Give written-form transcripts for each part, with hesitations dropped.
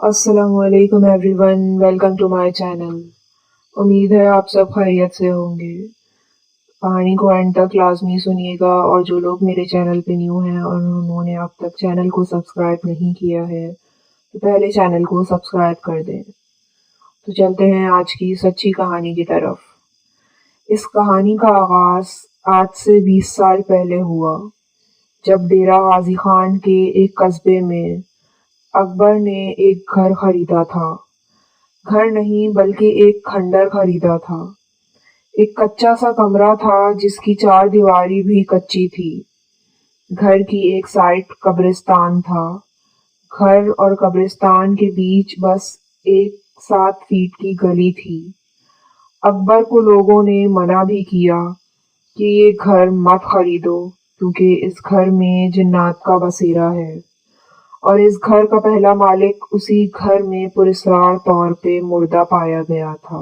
अस्सलाम वालेकुम everyone, welcome to my channel. उम्मीद है आप सब खैरियत से होंगे। कहानी को एंड तक लाजमी सुनिएगा और जो लोग मेरे चैनल पे न्यू हैं और उन्होंने अब तक चैनल को सब्सक्राइब नहीं किया है तो पहले चैनल को सब्सक्राइब कर दें। तो चलते हैं आज की सच्ची कहानी की तरफ। इस कहानी का आगाज आज से 20 साल पहले हुआ, जब डेरा गाजी खान के एक कस्बे में अकबर ने एक घर खरीदा था। घर नहीं बल्कि एक खंडर खरीदा था। एक कच्चा सा कमरा था जिसकी चार दीवारी भी कच्ची थी। घर की एक साइड कब्रिस्तान था। घर और कब्रिस्तान के बीच बस एक 7 फीट की गली थी। अकबर को लोगों ने मना भी किया कि ये घर मत खरीदो, क्योंकि इस घर में जिन्नात का बसेरा है और इस घर का पहला मालिक उसी घर में पुरस्कार तौर पे मुर्दा पाया गया था।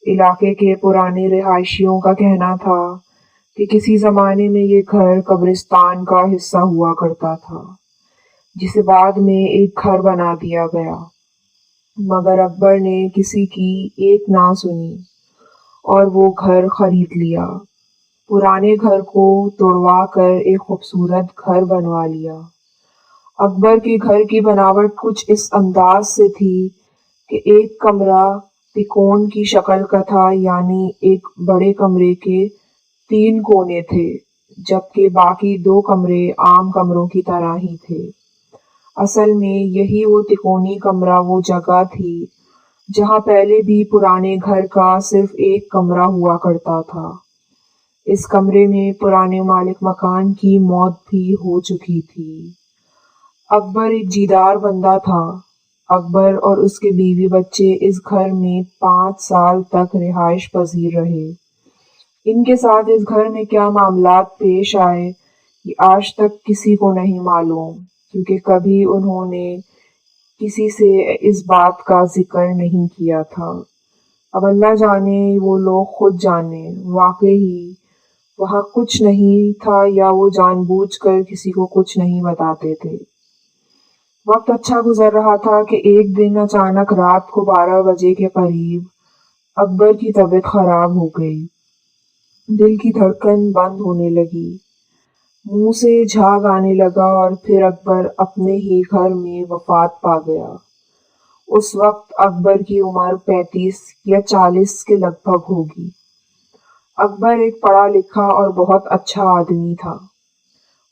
इलाके के पुराने रिहायशियों का कहना था कि किसी जमाने में ये घर कब्रिस्तान का हिस्सा हुआ करता था, जिसे बाद में एक घर बना दिया गया। मगर अकबर ने किसी की एक ना सुनी और वो घर खरीद लिया। पुराने घर को तोड़वा कर एक खूबसूरत घर बनवा लिया। अकबर के घर की बनावट कुछ इस अंदाज से थी कि एक कमरा तिकोण की शक्ल का था, यानी एक बड़े कमरे के 3 कोने थे, जबकि बाकी 2 कमरे आम कमरों की तरह ही थे। असल में यही वो तिकोनी कमरा वो जगह थी जहां पहले भी पुराने घर का सिर्फ एक कमरा हुआ करता था। इस कमरे में पुराने मालिक मकान की मौत भी हो चुकी थी। अकबर एक जीदार बंदा था। अकबर और उसके बीवी बच्चे इस घर में 5 साल तक रिहाइश पजीर रहे। इनके साथ इस घर में क्या मामलात पेश आए ये आज तक किसी को नहीं मालूम, क्योंकि कभी उन्होंने किसी से इस बात का जिक्र नहीं किया था। अब अल्लाह जाने, वो लोग खुद जाने, वाकई वहाँ कुछ नहीं था या वो जानबूझकर किसी को कुछ नहीं बताते थे। वक्त अच्छा गुजर रहा था कि एक दिन अचानक रात को 12 बजे के करीब अकबर की तबीयत खराब हो गई। दिल की धड़कन बंद होने लगी, मुंह से झाग आने लगा और फिर अकबर अपने ही घर में वफात पा गया। उस वक्त अकबर की उम्र 35 या 40 के लगभग होगी। अकबर एक पढ़ा लिखा और बहुत अच्छा आदमी था।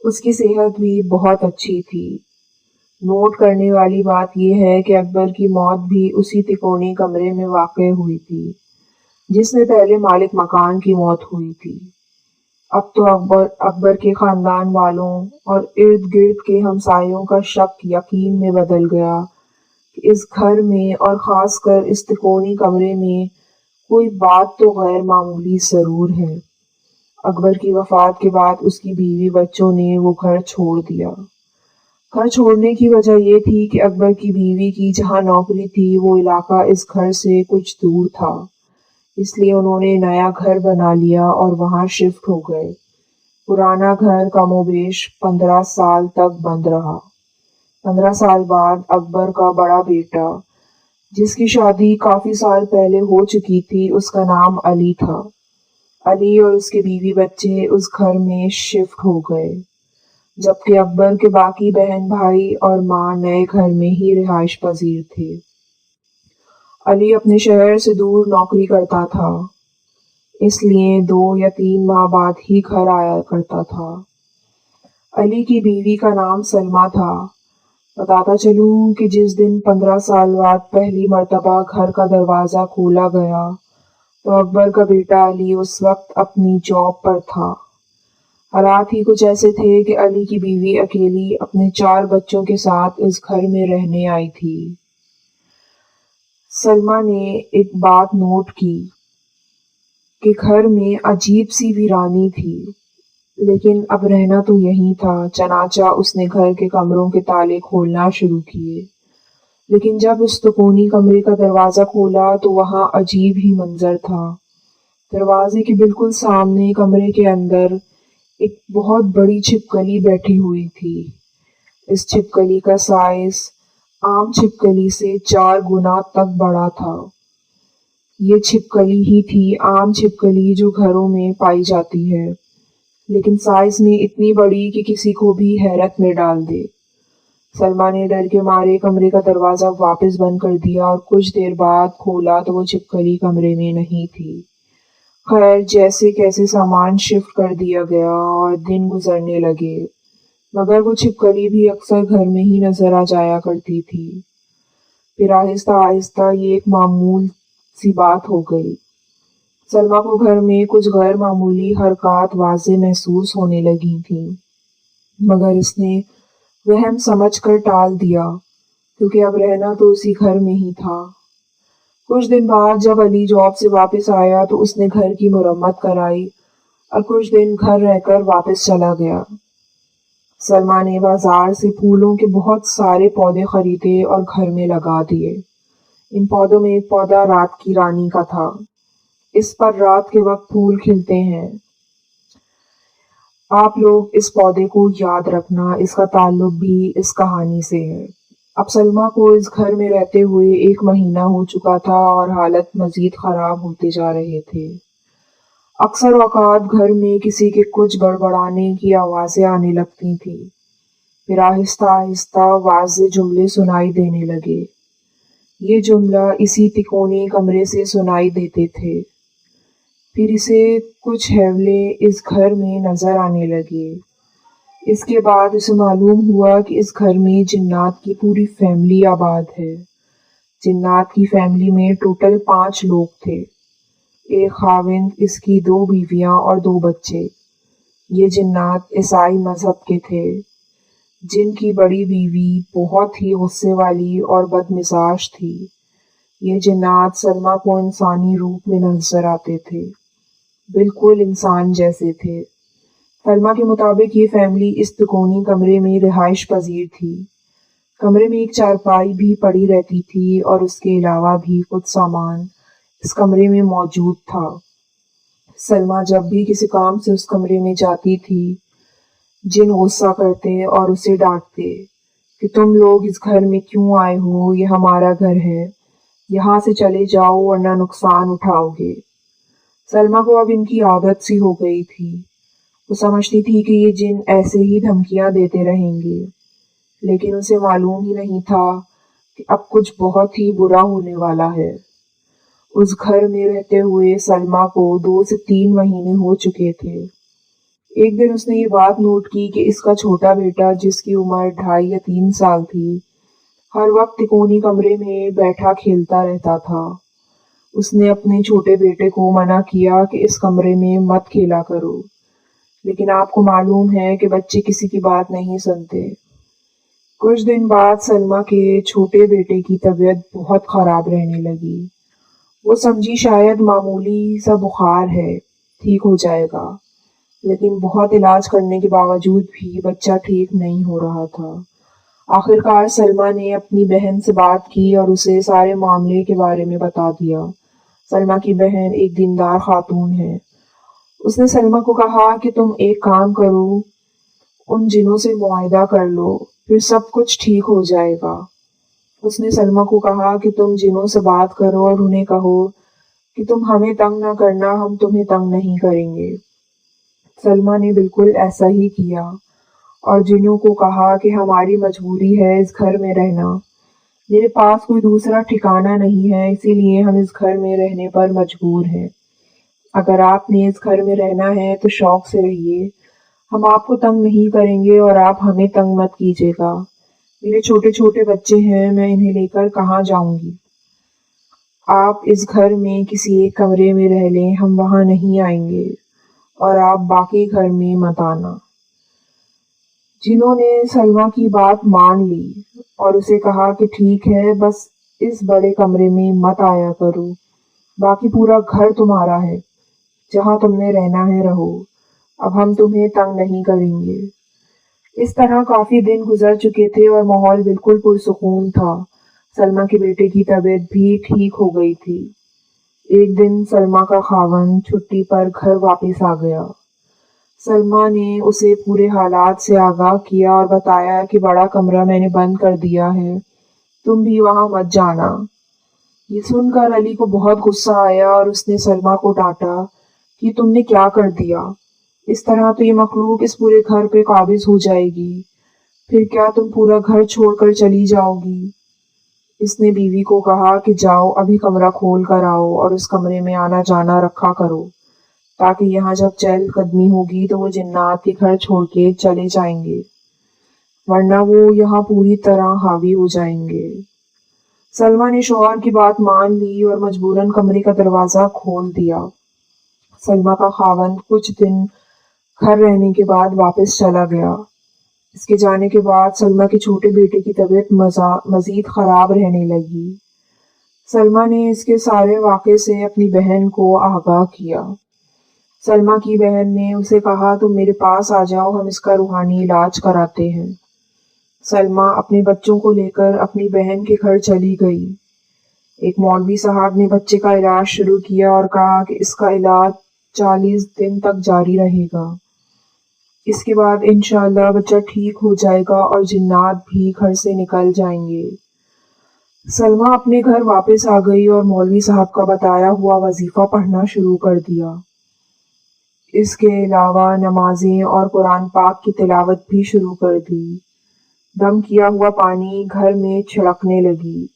उसकी सेहत भी बहुत अच्छी थी। नोट करने वाली बात यह है कि अकबर की मौत भी उसी तिकोनी कमरे में वाक़ हुई थी जिसमें पहले मालिक मकान की मौत हुई थी। अब तो अकबर के खानदान वालों और इर्द गिर्द के हमसायों का शक यकीन में बदल गया कि इस घर में और खासकर इस तिकोनी कमरे में कोई बात तो गैर मामूली जरूर है। अकबर की वफात के बाद उसकी बीवी बच्चों ने वो घर छोड़ दिया। घर छोड़ने की वजह ये थी कि अकबर की बीवी की जहाँ नौकरी थी वो इलाका इस घर से कुछ दूर था, इसलिए उन्होंने नया घर बना लिया और वहाँ शिफ्ट हो गए। पुराना घर कमोबेश 15 साल तक बंद रहा। 15 साल बाद अकबर का बड़ा बेटा, जिसकी शादी काफी साल पहले हो चुकी थी, उसका नाम अली था। अली और उसके बीवी बच्चे उस घर में शिफ्ट हो गए, जबकि अकबर के बाकी बहन भाई और माँ नए घर में ही रिहाइश पजीर थे। अली अपने शहर से दूर नौकरी करता था, इसलिए 2 या 3 माह बाद ही घर आया करता था। अली की बीवी का नाम सलमा था। बताता चलूं कि जिस दिन 15 साल बाद पहली मर्तबा घर का दरवाजा खोला गया तो अकबर का बेटा अली उस वक्त अपनी जॉब पर था। हालात ही कुछ ऐसे थे कि अली की बीवी अकेली अपने 4 बच्चों के साथ इस घर में रहने आई थी। सलमा ने एक बात नोट की कि घर में अजीब सी वीरानी थी, लेकिन अब रहना तो यही था। चनाचा उसने घर के कमरों के ताले खोलना शुरू किए, लेकिन जब उस तिकोनी कमरे का दरवाजा खोला तो वहां अजीब ही मंजर था। दरवाजे के बिल्कुल सामने कमरे के अंदर एक बहुत बड़ी छिपकली बैठी हुई थी। इस छिपकली का साइज आम छिपकली से 4 गुना तक बड़ा था। ये छिपकली ही थी आम छिपकली जो घरों में पाई जाती है, लेकिन साइज में इतनी बड़ी कि किसी को भी हैरत में डाल दे। सलमा ने डर के मारे कमरे का दरवाजा वापस बंद कर दिया और कुछ देर बाद खोला तो वो छिपकली कमरे में नहीं थी। खैर, जैसे कैसे सामान शिफ्ट कर दिया गया और दिन गुजरने लगे, मगर वो छिपकली भी अक्सर घर में ही नजर आ जाया करती थी। फिर आहिस्ता आहिस्ता ये एक मामूल सी बात हो गई। सलमा को घर में कुछ गैर मामूली हरकत वाज़े महसूस होने लगी थी, मगर इसने वहम समझकर टाल दिया, क्योंकि अब रहना तो उसी घर में ही था। कुछ दिन बाद जब अली जॉब से वापस आया तो उसने घर की मुरम्मत कराई और कुछ दिन घर रहकर वापस चला गया। सलमा ने बाजार से फूलों के बहुत सारे पौधे खरीदे और घर में लगा दिए। इन पौधों में एक पौधा रात की रानी का था। इस पर रात के वक्त फूल खिलते हैं। आप लोग इस पौधे को याद रखना, इसका ताल्लुक भी इस कहानी से है। अब सलमा को इस घर में रहते हुए 1 महीना हो चुका था और हालत मजीद खराब होते जा रहे थे। अक्सर औकात घर में किसी के कुछ बड़बड़ाने की आवाजें आने लगती थी। फिर आहिस्ता आहिस्ता वाज़े जुमले सुनाई देने लगे। ये जुमला इसी तिकोने कमरे से सुनाई देते थे। फिर इसे कुछ हैवले इस घर में नजर आने लगे। इसके बाद उसे मालूम हुआ कि इस घर में जिन्नात की पूरी फैमिली आबाद है। जिन्नात की फैमिली में टोटल 5 लोग थे। एक खाविंद, इसकी 2 बीवियां और 2 बच्चे। ये जिन्नात ईसाई मजहब के थे। जिनकी बड़ी बीवी बहुत ही गुस्से वाली और बदमिजाज थी। ये जिन्नात सलमा को इंसानी रूप में नजर आते थे, बिल्कुल इंसान जैसे थे। सलमा के मुताबिक ये फैमिली इस तिकोनी कमरे में रिहाइश पजीर थी। कमरे में एक चारपाई भी पड़ी रहती थी और उसके अलावा भी कुछ सामान इस कमरे में मौजूद था। सलमा जब भी किसी काम से उस कमरे में जाती थी, जिन गुस्सा करते और उसे डांटते कि तुम लोग इस घर में क्यों आए हो, ये हमारा घर है, यहाँ से चले जाओ वरना नुकसान उठाओगे। सलमा को अब इनकी आदत सी हो गई थी। वो समझती थी कि ये जिन ऐसे ही धमकियां देते रहेंगे, लेकिन उसे मालूम ही नहीं था कि अब कुछ बहुत ही बुरा होने वाला है। उस घर में रहते हुए सलमा को 2 से 3 महीने हो चुके थे। एक दिन उसने ये बात नोट की कि इसका छोटा बेटा, जिसकी उम्र 2.5 या 3 साल थी, हर वक्त तिकोनी कमरे में बैठा खेलता रहता था। उसने अपने छोटे बेटे को मना किया कि इस कमरे में मत खेला करो, लेकिन आपको मालूम है कि बच्चे किसी की बात नहीं सुनते। कुछ दिन बाद सलमा के छोटे बेटे की तबीयत बहुत खराब रहने लगी। वो समझी शायद मामूली सा बुखार है, ठीक हो जाएगा, लेकिन बहुत इलाज करने के बावजूद भी बच्चा ठीक नहीं हो रहा था। आखिरकार सलमा ने अपनी बहन से बात की और उसे सारे मामले के बारे में बता दिया। सलमा की बहन एक दीनदार खातून है। उसने सलमा को कहा कि तुम एक काम करो, उन जिनों से मुआहिदा कर लो, फिर सब कुछ ठीक हो जाएगा। उसने सलमा को कहा कि तुम जिनों से बात करो और उन्हें कहो कि तुम हमें तंग ना करना, हम तुम्हें तंग नहीं करेंगे। सलमा ने बिल्कुल ऐसा ही किया और जिनों को कहा कि हमारी मजबूरी है इस घर में रहना। मेरे पास कोई दूसरा ठिकाना नहीं है, इसीलिए हम इस घर में रहने पर मजबूर हैं। अगर आपने इस घर में रहना है तो शौक से रहिए, हम आपको तंग नहीं करेंगे और आप हमें तंग मत कीजिएगा। मेरे छोटे छोटे बच्चे हैं, मैं इन्हें लेकर कहाँ जाऊंगी। आप इस घर में किसी एक कमरे में रह लें, हम वहां नहीं आएंगे और आप बाकी घर में मत आना। जिन्होंने सलमा की बात मान ली और उसे कहा कि ठीक है, बस इस बड़े कमरे में मत आया करो, बाकी पूरा घर तुम्हारा है, जहाँ तुमने रहना है रहो, अब हम तुम्हें तंग नहीं करेंगे। इस तरह काफी दिन गुजर चुके थे और माहौल बिल्कुल पुरसुकून था। सलमा के बेटे की तबीयत भी ठीक हो गई थी। एक दिन सलमा का खावंद छुट्टी पर घर वापस आ गया। सलमा ने उसे पूरे हालात से आगाह किया और बताया कि बड़ा कमरा मैंने बंद कर दिया है, तुम भी वहां मत जाना। ये सुनकर अली को बहुत गुस्सा आया और उसने सलमा को डांटा कि तुमने क्या कर दिया। इस तरह तो ये मखलूक इस पूरे घर पे काबिज हो जाएगी। फिर क्या तुम पूरा घर छोड़कर चली जाओगी? इसने बीवी को कहा कि जाओ अभी कमरा खोल कर आओ और उस कमरे में आना जाना रखा करो, ताकि यहाँ जब चहलकदमी होगी तो वो जिन्नात ये घर छोड़ के चले जाएंगे, वरना वो यहाँ पूरी तरह हावी हो जाएंगे। सलमा ने शौहर की बात मान ली और मजबूरन कमरे का दरवाजा खोल दिया। सलमा का खावंद कुछ दिन घर रहने के बाद वापस चला गया। इसके जाने के बाद सलमा के छोटे बेटे की तबीयत मजीद खराब रहने लगी। सलमा ने इसके सारे वाक़े से अपनी बहन को आगाह किया। सलमा की बहन ने उसे कहा तुम मेरे पास आ जाओ, हम इसका रूहानी इलाज कराते हैं। सलमा अपने बच्चों को लेकर अपनी बहन के घर चली गई। एक मौलवी साहब ने बच्चे का इलाज शुरू किया और कहा कि इसका इलाज 40 दिन तक जारी रहेगा। इसके बाद इंशाअल्लाह बच्चा ठीक हो जाएगा और जिन्नात भी घर से निकल जाएंगे। सलमा अपने घर वापस आ गई और मौलवी साहब का बताया हुआ वजीफा पढ़ना शुरू कर दिया। इसके अलावा नमाजें और कुरान पाक की तिलावत भी शुरू कर दी। दम किया हुआ पानी घर में छिड़कने लगी।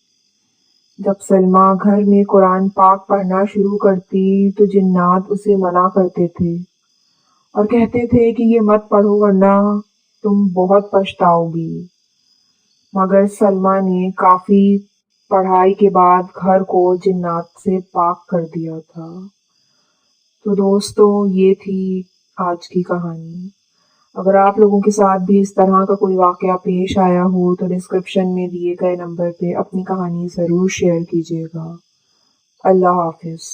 जब सलमा घर में कुरान पाक पढ़ना शुरू करती तो जिन्नात उसे मना करते थे और कहते थे कि ये मत पढ़ो वरना तुम बहुत पछताओगी। मगर सलमा ने काफ़ी पढ़ाई के बाद घर को जिन्नात से पाक कर दिया था। तो दोस्तों ये थी आज की कहानी। अगर आप लोगों के साथ भी इस तरह का कोई वाक़या पेश आया हो तो डिस्क्रिप्शन में दिए गए नंबर पे अपनी कहानी ज़रूर शेयर कीजिएगा। अल्लाह हाफ़िज़।